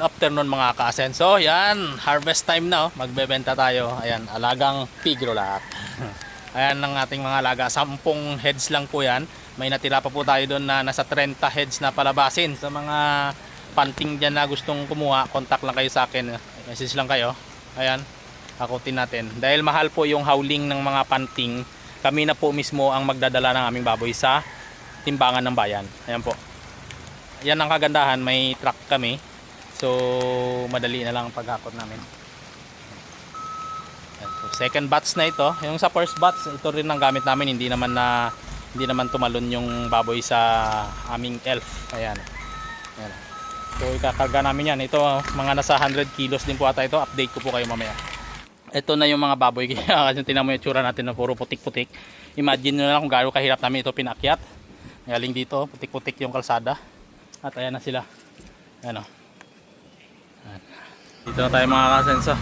afternoon mga ka-asenso. Yan, harvest time na oh. Magbebenta tayo. Ayan, alagang pigro lahat. Ayan ang ating mga alaga. 10 heads lang po yan. May natira pa po tayo doon na nasa 30 heads na palabasin. Sa mga panting dyan na gustong kumuha, contact lang kayo sa akin. Message lang kayo. Ayan, akutin natin. Dahil mahal po yung howling ng mga panting, kami na po mismo ang magdadala ng aming baboy sa timbangan ng bayan. Ayan po. Yan ang kagandahan, may truck kami. So madali na lang ang paghakot namin. So, second batch na ito. Yung sa first batch, ito rin ang gamit namin. Hindi naman tumalon yung baboy sa aming elf. Ayan. Ayan. So ikakarga namin yan. Ito mga nasa 100 kilos din po ata ito. Update ko po kayo mamaya. Ito na yung mga baboy. Kasi tinan mo yung tsura natin na puro putik-putik. Imagine nyo na lang kung gaano kahirap namin ito pinakyat. Galing dito, putik-putik yung kalsada. At ayan na sila. Ayan o. Dito na tayo mga kasenso.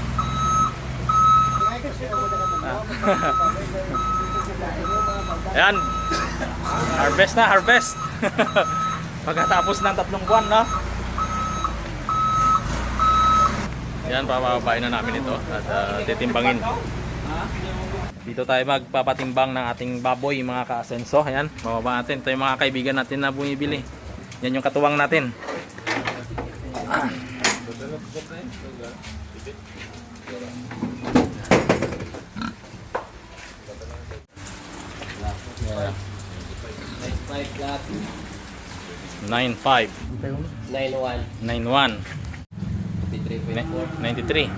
Ayan. Harvest na, harvest. Pagkatapos ng 3 buwan, no? Ayan, papababain na namin ito. At titimbangin. Dito tayo magpapatimbang ng ating baboy mga ka-asenso. Ayan, bababa natin. Ito yung mga kaibigan natin na bumibili. Yan yung katuwang natin. Yeah. 9.5 9.1 93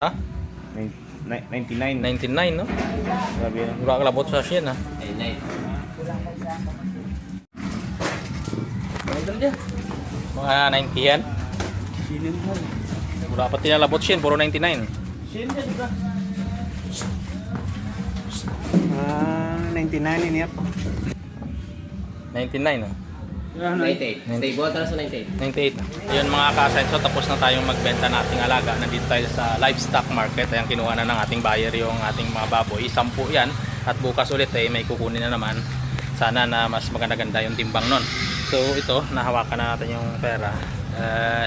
ha? 99 no? Grabe na. Mura kalabot sa siya na. Mga 90 yan. Mura pa tinalabot siya, puro 99. 99 ini apa? 99 oh. 98. Stable tara sa 98. 98. Ayun mga ka-asenso, tapos na tayong magbenta ng ating alaga. Nandito tayo sa livestock market. Ayan, kinuha na ng ating buyer yung ating mga baboy. 10 yan. At bukas ulit may kukunin na naman. Sana na mas maganda-ganda yung timbang nun. So ito, nahawakan na natin yung pera.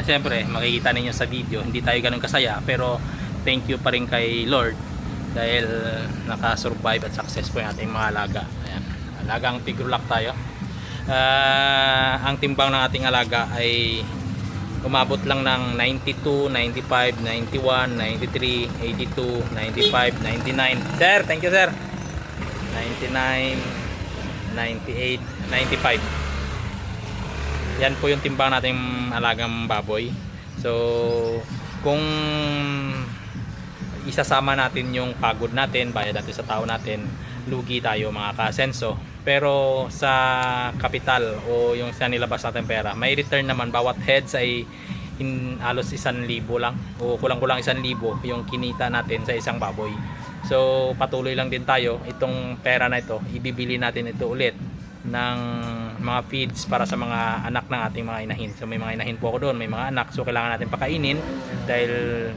Siyempre, makikita ninyo sa video, hindi tayo ganun kasaya. Pero thank you pa rin kay Lord. Dahil nakasurvive at success po yung ating mga alaga. Ayan, alagang pigrulak tayo. Ang timbang ng ating alaga ay umabot lang ng 92, 95, 91, 93, 82, 95, 99. Sir, thank you sir. 99, 98, 95. Yan po yung timbang nating alagang baboy. So kung isasama natin yung pagod natin, bayad natin sa tao natin, lugi tayo mga ka-asenso. Pero sa kapital o yung sa nilabas natin pera, may return naman. Bawat heads ay halos 1,000 lang o kulang-kulang 1,000 yung kinita natin sa isang baboy. So patuloy lang din tayo. Itong pera na ito, ibibili natin ito ulit ng mga feeds para sa mga anak ng ating mga inahin. So may mga inahin po ako doon, may mga anak, so kailangan natin pakainin dahil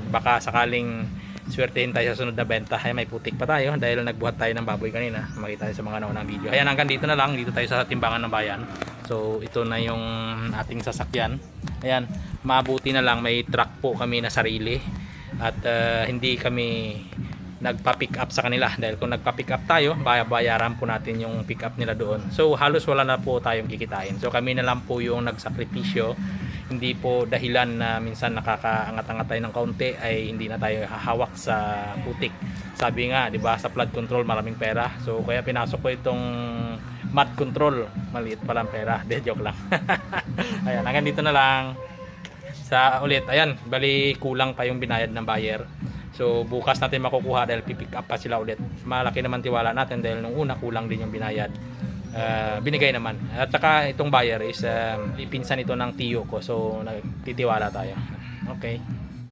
baka sakaling swertehin tayo sa sunod na benta. Ay, may putik pa tayo dahil nagbuhat tayo ng baboy kanina. Makita tayo sa mga naunang video. Ayan, hanggang dito na lang. Dito tayo sa timbangan ng bayan. So ito na yung ating sasakyan. Ayan, mabuti na lang may truck po kami na sarili. At hindi kami nagpa-pick up sa kanila. Dahil kung nagpa-pick up tayo, bayaran po natin yung pick up nila doon. So halos wala na po tayong kikitain. So kami na lang po yung nagsakripisyo. Hindi po dahilan na minsan nakakaangat-angat tayo ng kaunti ay hindi na tayo hahawak sa putik. Sabi nga, 'di ba, sa flood control maraming pera. So kaya pinasok ko itong mud control. Maliit pa lang pera. De, joke lang. Ayan, hanggang dito na lang. Sa ulit, ayan, bali kulang pa yung binayad ng buyer. So bukas natin makukuha dahil pipick up pa sila ulit. Malaki naman tiwala natin dahil nung una kulang din yung binayad. Binigay naman. At saka itong buyer is pinsan ito ng tiyo ko, so nagtitiwala tayo. Okay.